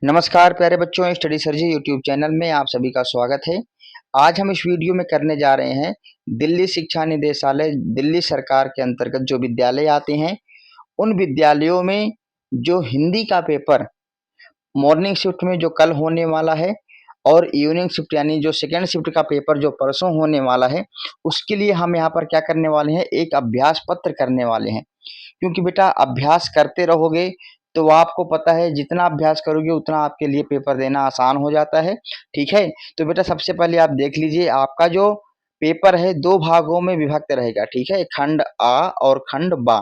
नमस्कार प्यारे बच्चों, स्टडी सर जी यूट्यूब चैनल में आप सभी का स्वागत है। आज हम इस वीडियो में करने जा रहे हैं दिल्ली शिक्षा निदेशालय दिल्ली सरकार के अंतर्गत जो विद्यालय आते हैं उन विद्यालयों में जो हिंदी का पेपर मॉर्निंग शिफ्ट में जो कल होने वाला है और इवनिंग शिफ्ट यानी जो सेकेंड शिफ्ट का पेपर जो परसों होने वाला है, उसके लिए हम यहाँ पर क्या करने वाले हैं, एक अभ्यास पत्र करने वाले हैं। क्योंकि बेटा अभ्यास करते रहोगे तो आपको पता है जितना अभ्यास करोगे उतना आपके लिए पेपर देना आसान हो जाता है। ठीक है, तो बेटा सबसे पहले आप देख लीजिए, आपका जो पेपर है दो भागों में विभक्त रहेगा। ठीक है, खंड आ और खंड बा।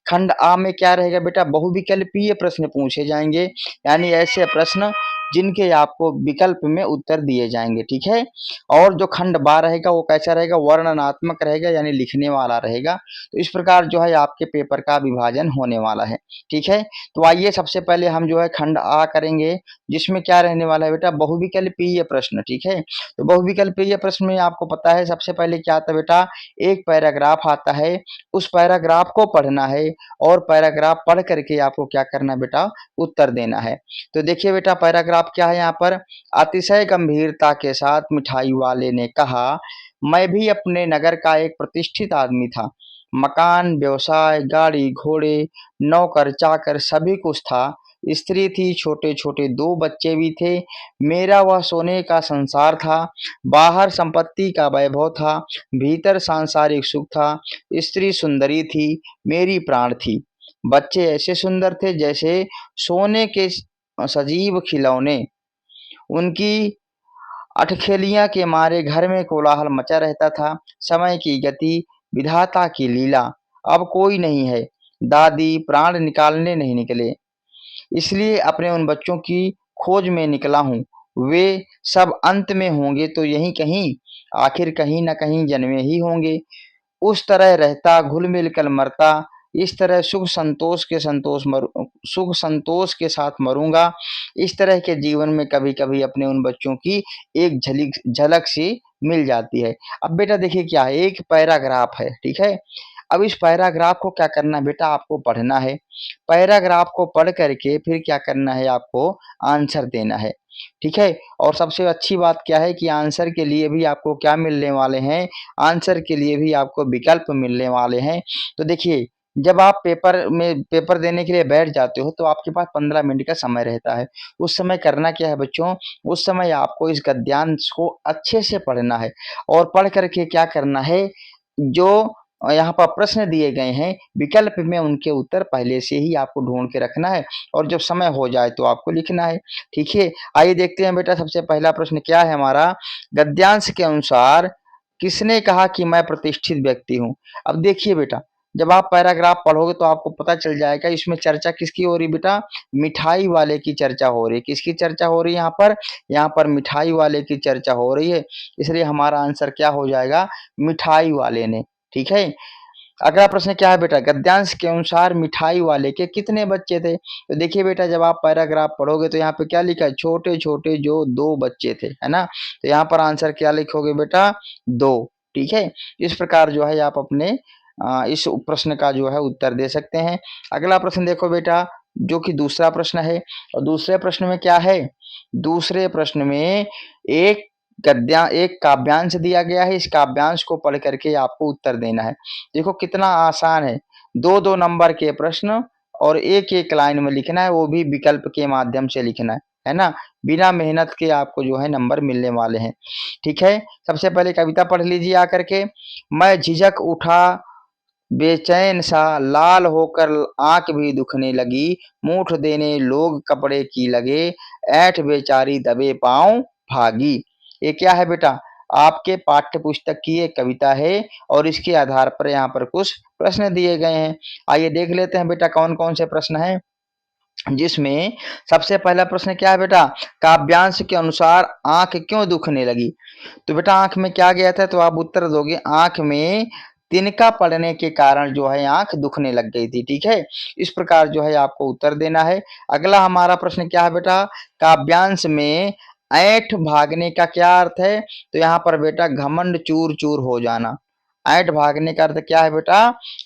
खंड आ में क्या रहेगा बेटा, बहुविकल्पीय प्रश्न पूछे जाएंगे, यानी ऐसे प्रश्न जिनके आपको विकल्प में उत्तर दिए जाएंगे। ठीक है, और जो खंड बा रहेगा वो कैसा रहेगा, वर्णनात्मक रहेगा, यानी लिखने वाला रहेगा। तो इस प्रकार जो है आपके पेपर का विभाजन होने वाला है। ठीक है, तो आइए सबसे पहले हम जो है खंड आ करेंगे, जिसमें क्या रहने वाला है बेटा, बहुविकल्पीय प्रश्न। ठीक है, तो बहुविकल्पीय प्रश्न में आपको पता है सबसे पहले क्या आता है बेटा, एक पैराग्राफ आता है, उस पैराग्राफ को पढ़ना है और पैराग्राफ पढ़ करके आपको क्या करना है बेटा, उत्तर देना है। तो देखिए बेटा पैराग्राफ क्या है यहाँ पर, अतिशय गंभीरता के साथ मिठाई वाले ने कहा, मैं भी अपने नगर का एक प्रतिष्ठित आदमी था। मकान, व्यवसाय, गाड़ी घोड़े, नौकर चाकर सभी कुछ था। स्त्री थी, छोटे छोटे दो बच्चे भी थे। मेरा वह सोने का संसार था। बाहर संपत्ति का वैभव था, भीतर सांसारिक सुख था। स्त्री सुंदरी थी, मेरी प्राण थी। बच्चे ऐसे सुंदर थे जैसे सोने के सजीव खिलौने। उनकी अटखेलियां के मारे घर में कोलाहल मचा रहता था। समय की गति, विधाता की लीला, अब कोई नहीं है। दादी प्राण निकालने नहीं निकले, इसलिए अपने उन बच्चों की खोज में निकला हूँ। वे सब अंत में होंगे तो यहीं कहीं, आखिर कहीं न कहीं जन्मे ही होंगे। उस तरह रहता, घुल मिल कर मरता, इस तरह सुख संतोष के साथ मरूंगा। इस तरह के जीवन में कभी कभी अपने उन बच्चों की एक झलक झलक सी मिल जाती है। अब बेटा देखिए क्या है, एक पैराग्राफ है। ठीक है, अब इस पैराग्राफ को क्या करना है बेटा, आपको पढ़ना है। पैराग्राफ को पढ़ करके फिर क्या करना है, आपको आंसर देना है। ठीक है, और सबसे अच्छी बात क्या है कि आंसर के लिए भी आपको क्या मिलने वाले हैं, आंसर के लिए भी आपको विकल्प मिलने वाले हैं। तो देखिए, जब आप पेपर देने के लिए बैठ जाते हो तो आपके पास 15 मिनट का समय रहता है। उस समय करना क्या है बच्चों, उस समय आपको इस गद्यांश को अच्छे से पढ़ना है और पढ़ करके क्या करना है, जो यहाँ पर प्रश्न दिए गए हैं विकल्प में उनके उत्तर पहले से ही आपको ढूंढ के रखना है और जब समय हो जाए तो आपको लिखना है। ठीक है, आइए देखते हैं बेटा सबसे पहला प्रश्न क्या है हमारा, गद्यांश के अनुसार किसने कहा कि मैं प्रतिष्ठित व्यक्ति हूँ। अब देखिए बेटा, जब आप पैराग्राफ पढ़ोगे तो आपको पता चल जाएगा इसमें चर्चा किसकी हो रही बेटा, मिठाई वाले की चर्चा हो रही है। किसकी चर्चा हो रही है यहाँ पर मिठाई वाले की चर्चा हो रही है, इसलिए हमारा आंसर क्या हो जाएगा, मिठाई वाले ने। ठीक है, अगला प्रश्न क्या है बेटा, गद्यांश के अनुसार मिठाई वाले के कितने बच्चे थे। तो देखिए बेटा, जब आप पैराग्राफ पढ़ोगे तो यहाँ पे क्या लिखा है, छोटे छोटे जो दो बच्चे थे, है ना। तो यहाँ पर आंसर क्या लिखोगे बेटा, दो। ठीक है, इस प्रकार जो है आप अपने इस प्रश्न का जो है उत्तर दे सकते हैं। अगला प्रश्न देखो बेटा, जो कि दूसरा प्रश्न है, और दूसरे प्रश्न में क्या है, दूसरे प्रश्न में एक काव्यांश दिया गया है। इस काव्यांश को पढ़ करके आपको उत्तर देना है। देखो कितना आसान है, दो दो नंबर के प्रश्न और एक एक लाइन में लिखना है, वो भी विकल्प के माध्यम से लिखना है ना, बिना मेहनत के आपको जो है नंबर मिलने वाले हैं। ठीक है, सबसे पहले कविता पढ़ लीजिए आकर के, मैं झिझक उठा बेचैन सा, लाल होकर आंख भी दुखने लगी, मूठ देने लोग कपड़े की लगे, ऐठ बेचारी दबे पांव भागी। ये क्या है बेटा, आपके पाठ्य पुस्तक की एक कविता है और इसके आधार पर यहाँ पर कुछ प्रश्न दिए गए हैं। आइए देख लेते हैं बेटा कौन कौन से प्रश्न हैं, जिसमें सबसे पहला प्रश्न क्या है बेटा, काव्यांश के अनुसार आंख क्यों दुखने लगी। तो बेटा आंख में क्या गया था, तो आप उत्तर दोगे, आंख में तिनका पड़ने के कारण जो है आंख दुखने लग गई थी। ठीक है, इस प्रकार जो है आपको उत्तर देना है। अगला हमारा प्रश्न क्या है बेटा, काव्यांश में ऐंठ भागने का क्या अर्थ है। तो यहाँ पर बेटा घमंड चूर चूर हो जाना, ऐंठ भागने का अर्थ क्या है बेटा?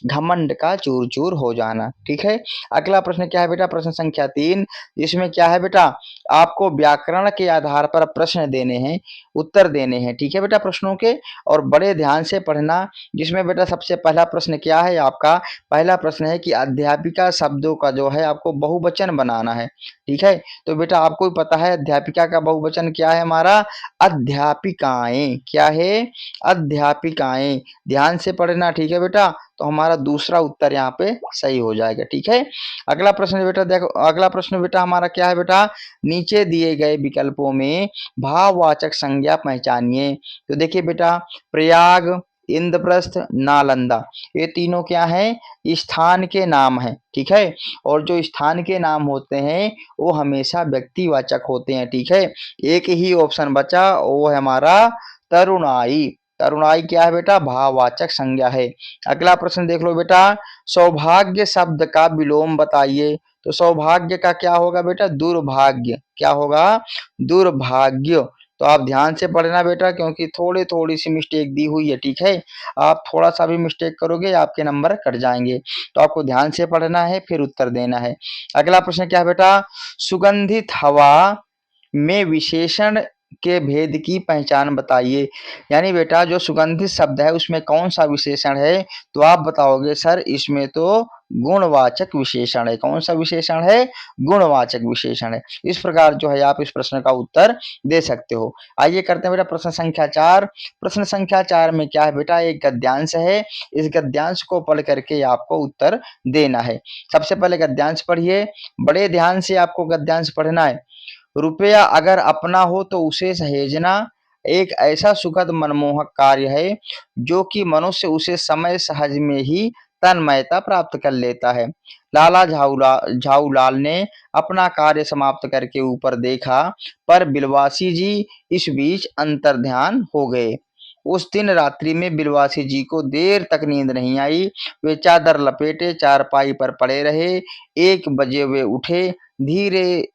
घमंड का चूर चूर हो जाना। ठीक है, अगला प्रश्न क्या है बेटा? प्रश्न संख्या 3, जिसमें क्या है बेटा? आपको व्याकरण के आधार पर प्रश्न देने हैं, उत्तर देने हैं। ठीक है बेटा, प्रश्नों के, और बड़े ध्यान से पढ़ना। जिसमें बेटा सबसे पहला प्रश्न क्या है आपका? पहला प्रश्न है कि अध्यापिका शब्दों का जो है आपको बहुवचन बनाना है। ठीक है, तो बेटा आपको भी पता है अध्यापिका का बहुवचन क्या है हमारा? अध्यापिकाएं। क्या है? अध्यापिकाएं। ध्यान से पढ़ना। ठीक है बेटा, तो हमारा दूसरा उत्तर यहाँ पे सही हो जाएगा। ठीक है, अगला प्रश्न बेटा देखो, अगला प्रश्न बेटा हमारा क्या है बेटा? नीचे दिए गए विकल्पों में भाववाचक संज्ञा पहचानिए। तो देखिए बेटा, प्रयाग, इंद्रप्रस्थ, नालंदा, ये तीनों क्या है? स्थान के नाम है। ठीक है, और जो स्थान के नाम होते हैं वो हमेशा व्यक्तिवाचक होते हैं। ठीक है, एक ही ऑप्शन बचा, वो है हमारा तरुणाई। तरुणाई क्या है बेटा? भाववाचक संज्ञा है। अगला प्रश्न देख लो बेटा, सौभाग्य शब्द का विलोम बताइए। तो सौभाग्य का क्या होगा बेटा? दुर्भाग्य। क्या होगा? दुर्भाग्य। तो आप ध्यान से पढ़ना बेटा, क्योंकि थोड़ी सी मिस्टेक दी हुई है। ठीक है, आप थोड़ा सा भी मिस्टेक करोगे आपके नंबर कट जाएंगे, तो आपको ध्यान से पढ़ना है, फिर उत्तर देना है। अगला प्रश्न क्या है बेटा? सुगंधित हवा में विशेषण के भेद की पहचान बताइए। यानी बेटा जो सुगंधित शब्द है उसमें कौन सा विशेषण है? तो आप बताओगे सर इसमें तो गुणवाचक विशेषण है। कौन सा विशेषण है? गुणवाचक विशेषण है। इस प्रकार जो है आप इस प्रश्न का उत्तर दे सकते हो। आइए करते हैं बेटा प्रश्न संख्या 4। प्रश्न संख्या 4 में क्या है बेटा? एक गद्यांश है, इस गद्यांश को पढ़ करके आपको उत्तर देना है। सबसे पहले गद्यांश पढ़िए, बड़े ध्यान से आपको गद्यांश पढ़ना है। रुपया अगर अपना हो तो उसे सहेजना एक ऐसा सुखद मनमोहक कार्य है जो कि मनुष्य उसे समय सहज में ही तन्मयता प्राप्त कर लेता है। लाला झाऊलाल ने अपना कार्य समाप्त करके ऊपर देखा, पर बिलवासी जी इस बीच अंतर्ध्यान हो गए। उस दिन रात्रि में बिलवासी जी को देर तक नींद नहीं आई। वे चादर लपेटे चारपाई पर पड़े रहे। 1 बजे वे उठे, धीरे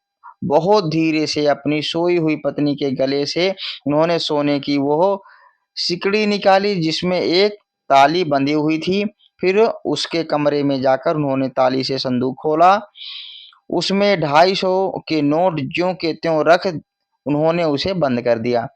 बहुत धीरे से अपनी सोई हुई पत्नी के गले से उन्होंने सोने की वो सिकड़ी निकाली जिसमें एक ताली बंधी हुई थी। फिर उसके कमरे में जाकर उन्होंने ताली से संदूक खोला, उसमें 250 के नोट ज्यों के त्यों रख उन्होंने उसे बंद कर दिया।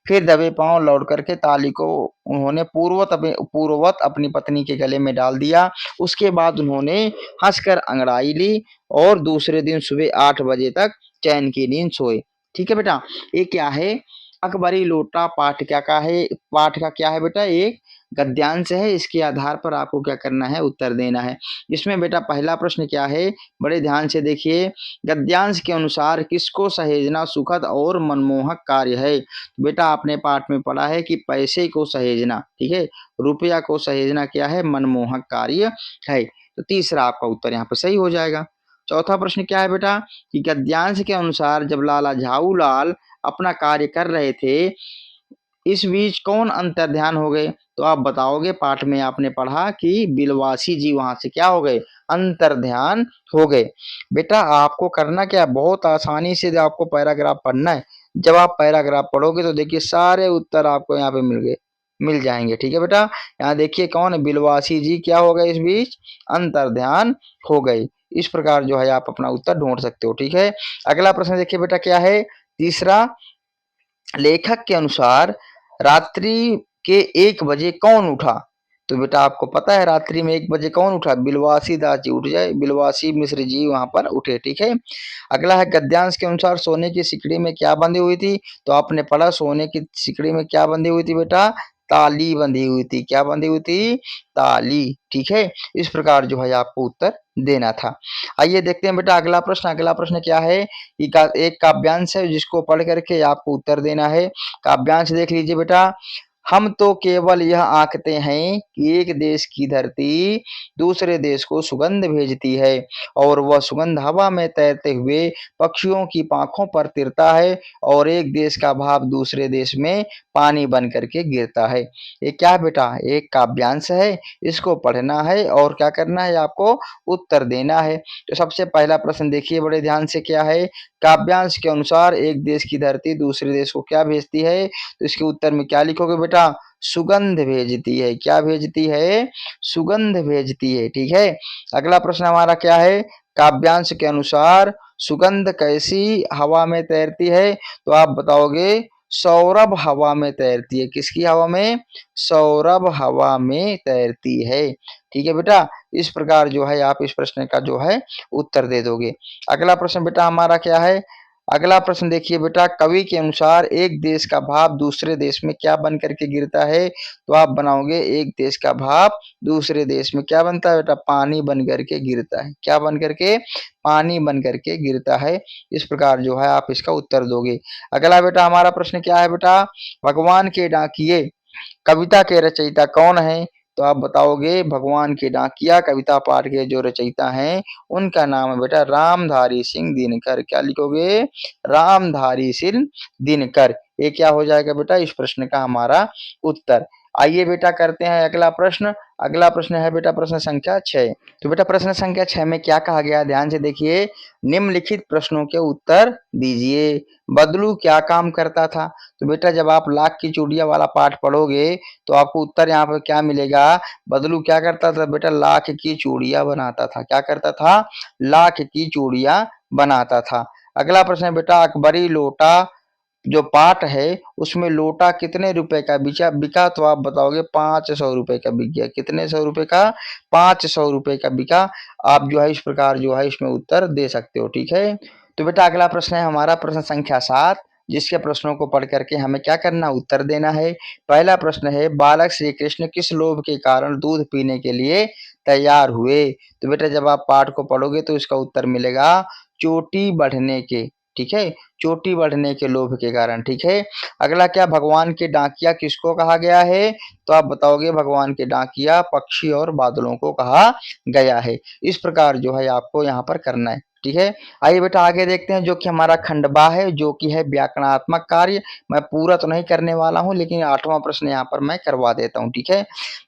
फिर दबे पांव लौट करके ताली को उन्होंने पूर्ववत अपनी पत्नी के गले में डाल दिया। उसके बाद उन्होंने हंसकर अंगड़ाई ली और दूसरे दिन सुबह 8 बजे तक चैन की नींद सोए। ठीक है बेटा, ये क्या है? अकबरी लोटा पाठ क्या का है? पाठ का क्या है बेटा? एक गद्यांश है। इसके आधार पर आपको क्या करना है? उत्तर देना है। इसमें बेटा पहला प्रश्न क्या है? बड़े ध्यान से देखिए, गद्यांश के अनुसार किसको सहेजना सुखद और मनमोहक कार्य है? तो बेटा आपने पाठ में पढ़ा है कि पैसे को सहेजना, ठीक है, रुपया को सहेजना क्या है? मनमोहक कार्य है। तो तीसरा आपका उत्तर यहाँ पर सही हो जाएगा। चौथा प्रश्न क्या है बेटा? कि गद्यांश के अनुसार जब लाला झाऊलाल अपना कार्य कर रहे थे, इस बीच कौन अंतर्ध्यान हो गए? तो आप बताओगे, पाठ में आपने पढ़ा कि बिलवासी जी वहां से क्या हो गए? अंतर्ध्यान हो गए। बेटा आपको करना क्या है? बहुत आसानी से आपको पैराग्राफ पढ़ना है। जब आप पैराग्राफ पढ़ोगे तो देखिए सारे उत्तर आपको यहाँ पे मिल जाएंगे। ठीक है बेटा, यहाँ देखिए कौन है? बिलवासी जी क्या हो गए? इस बीच अंतर्ध्यान हो गए। इस प्रकार जो है आप अपना उत्तर ढूंढ सकते हो। ठीक है, अगला प्रश्न देखिए बेटा क्या है? तीसरा, लेखक के अनुसार रात्रि के 1 बजे कौन उठा? तो बेटा आपको पता है रात्रि में 1 बजे कौन उठा? बिलवासी दास जी उठ जाए, बिलवासी मिश्र जी वहां पर उठे। ठीक है, अगला है गद्यांश के अनुसार सोने की सिकड़ी में क्या बंधी हुई थी? तो आपने पढ़ा सोने की सिकड़ी में क्या बंधी हुई थी बेटा? ताली बंधी हुई थी। क्या बंधी हुई थी? ताली। ठीक है, इस प्रकार जो है आपको उत्तर देना था। आइए देखते हैं बेटा अगला प्रश्न। अगला प्रश्न क्या है? एक काव्यांश है जिसको पढ़ करके आपको उत्तर देना है। काव्यांश देख लीजिए बेटा, हम तो केवल यह आंकते हैं कि एक देश की धरती दूसरे देश को सुगंध भेजती है और वह सुगंध हवा में तैरते हुए पक्षियों की पांखों पर तिरता है और एक देश का भाव दूसरे देश में पानी बन करके गिरता है। ये क्या है बेटा? एक काव्यांश है, इसको पढ़ना है और क्या करना है? आपको उत्तर देना है। तो सबसे पहला प्रश्न देखिए बड़े ध्यान से, क्या है? काव्यांश के अनुसार एक देश की धरती दूसरे देश को क्या भेजती है? तो इसके उत्तर में क्या लिखोगे बेटा? बेटा? सुगंध भेजती है। क्या भेजती है? सुगंध भेजती है। ठीक है। अगला प्रश्न हमारा क्या है? काव्यांश के अनुसार सुगंध कैसी हवा में तैरती है? तो आप बताओगे सौरभ हवा में तैरती है। किसकी हवा में? सौरभ हवा में तैरती है। ठीक है बेटा, इस प्रकार जो है आप इस प्रश्न का जो है उत्तर दे दोगे। अगला प्रश्न बेटा हमारा क्या है? अगला प्रश्न देखिए बेटा, कवि के अनुसार एक देश का भाव दूसरे देश में क्या बन करके गिरता है? तो आप बनाओगे एक देश का भाव दूसरे देश में क्या बनता है बेटा? पानी बन करके गिरता है। क्या बन करके? पानी बन करके गिरता है। इस प्रकार जो है आप इसका उत्तर दोगे। अगला बेटा हमारा प्रश्न क्या है बेटा? भगवान के डाकिए कविता के रचयिता कौन है? तो आप बताओगे भगवान के डाकिया कविता पाठ के जो रचयिता हैं उनका नाम है बेटा रामधारी सिंह दिनकर। क्या लिखोगे? रामधारी सिंह दिनकर। ये क्या हो जाएगा बेटा इस प्रश्न का हमारा उत्तर। आइए बेटा करते हैं अगला प्रश्न। अगला प्रश्न है बेटा प्रश्न संख्या 6। तो बेटा प्रश्न संख्या 6 में क्या कहा गया? ध्यान से देखिए। निम्नलिखित प्रश्नों के उत्तर दीजिए। बदलू क्या काम करता था? तो बेटा जब आप लाख की चूड़ियां वाला पाठ पढ़ोगे तो आपको उत्तर यहाँ पर क्या मिलेगा? बदलू क्या करता था बेटा? लाख की चूड़ियां बनाता था। क्या करता था? लाख की चूड़ियां बनाता था। अगला प्रश्न है बेटा अकबरी लोटा जो पाठ है उसमें लोटा कितने रुपए का बिका? तो आप बताओगे 500 रुपए का बिक गया। कितने सौ रुपए का? 500 रुपए का बिका। आप जो है इस प्रकार जो है इसमें उत्तर दे सकते हो। ठीक है। तो बेटा अगला प्रश्न है हमारा प्रश्न संख्या 7, जिसके प्रश्नों को पढ़ करके हमें क्या करना? उत्तर देना है। पहला प्रश्न है बालक श्री कृष्ण किस लोभ के कारण दूध पीने के लिए तैयार हुए? तो बेटा जब आप पाठ को पढ़ोगे तो इसका उत्तर मिलेगा चोटी बढ़ने के। ठीक है, चोटी बढ़ने के लोभ के कारण। ठीक है। अगला क्या? भगवान के डाकिया किसको कहा गया है? तो आप बताओगे भगवान के डाकिया पक्षी और बादलों को कहा गया है। इस प्रकार जो है आपको यहाँ पर करना है। ठीक है। आइए बेटा आगे देखते हैं जो कि हमारा खंडबा है, जो कि है व्याकरणात्मक कार्य। मैं पूरा तो नहीं करने वाला हूं लेकिन 8वां प्रश्न यहाँ पर मैं करवा देता हूं। ठीक है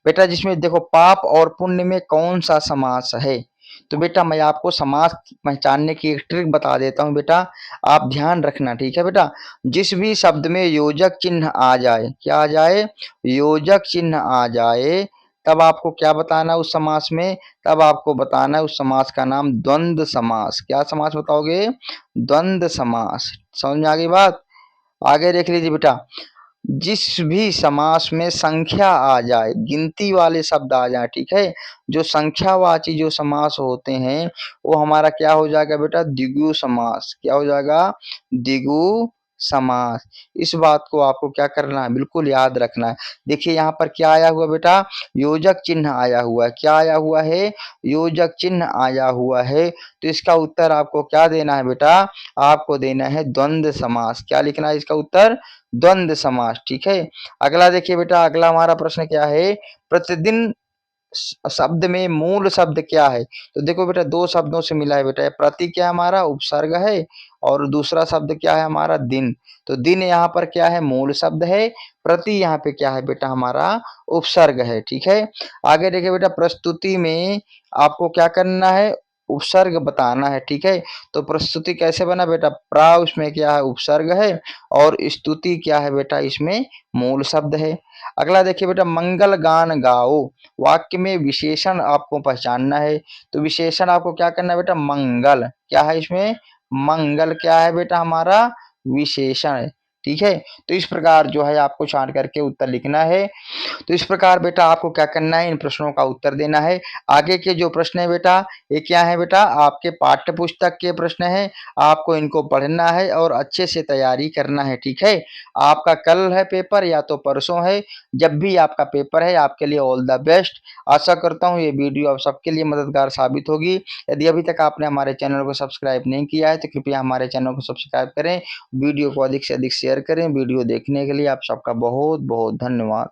बेटा, जिसमें देखो पाप और पुण्य में कौन सा समास है? तो बेटा मैं आपको समास पहचानने की एक ट्रिक बता देता हूं बेटा, आप ध्यान रखना। ठीक है बेटा, जिस भी शब्द में योजक चिन्ह आ जाए, क्या आ जाए? योजक चिन्ह आ जाए, तब आपको क्या बताना है उस समास में? तब आपको बताना है उस समास का नाम द्वंद्व समास। क्या समास बताओगे? द्वंद्व समास। समझ में आ गई बात? आगे देख लीजिए बेटा, जिस भी समास में संख्या आ जाए, गिनती वाले शब्द आ जाए, ठीक है, जो संख्यावाची जो समास होते हैं वो हमारा क्या हो जाएगा बेटा? द्विगु समास। क्या हो जाएगा? द्विगु समास। इस बात को आपको क्या करना है? बिल्कुल याद रखना है। देखिए यहाँ पर क्या आया हुआ बेटा? योजक चिन्ह आया हुआ है। क्या आया हुआ है? योजक चिन्ह आया हुआ है। तो इसका उत्तर आपको क्या देना है बेटा? आपको देना है द्वंद्व समास। क्या लिखना है इसका उत्तर? द्वंद्व समास। ठीक है। अगला देखिए बेटा, अगला हमारा प्रश्न क्या है? प्रतिदिन शब्द में मूल शब्द क्या है? तो देखो बेटा दो शब्दों से मिला है बेटा। प्रति क्या हमारा? उपसर्ग है, और दूसरा शब्द क्या है हमारा? दिन। तो दिन यहाँ पर क्या है? मूल शब्द है। प्रति यहाँ पे क्या है बेटा? हमारा उपसर्ग है। ठीक है। आगे देखिए बेटा, प्रस्तुति में आपको क्या करना है? उपसर्ग बताना है। ठीक है। तो प्रस्तुति कैसे बना बेटा? प्रा उसमें क्या है? उपसर्ग है, और स्तुति क्या है बेटा? इसमें मूल शब्द है। अगला देखिए बेटा, मंगल गान गाओ, वाक्य में विशेषण आपको पहचानना है। तो विशेषण आपको क्या करना है बेटा? मंगल। क्या है इसमें? मंगल क्या है बेटा? हमारा विशेषण है। ठीक है। तो इस प्रकार जो है आपको छांट करके उत्तर लिखना है। तो इस प्रकार बेटा आपको क्या करना है? इन प्रश्नों का उत्तर देना है। आगे के जो प्रश्न है बेटा, ये क्या है बेटा? आपके पाठ्य पुस्तक के प्रश्न है। आपको इनको पढ़ना है और अच्छे से तैयारी करना है। ठीक है। आपका कल है पेपर या तो परसों है, जब भी आपका पेपर है आपके लिए ऑल द बेस्ट। आशा करता हूँ ये वीडियो आप सबके लिए मददगार साबित होगी। यदि अभी तक आपने हमारे चैनल को सब्सक्राइब नहीं किया है तो कृपया हमारे चैनल को सब्सक्राइब करें, वीडियो को अधिक से अधिक शेयर करें। वीडियो देखने के लिए आप सबका बहुत बहुत धन्यवाद।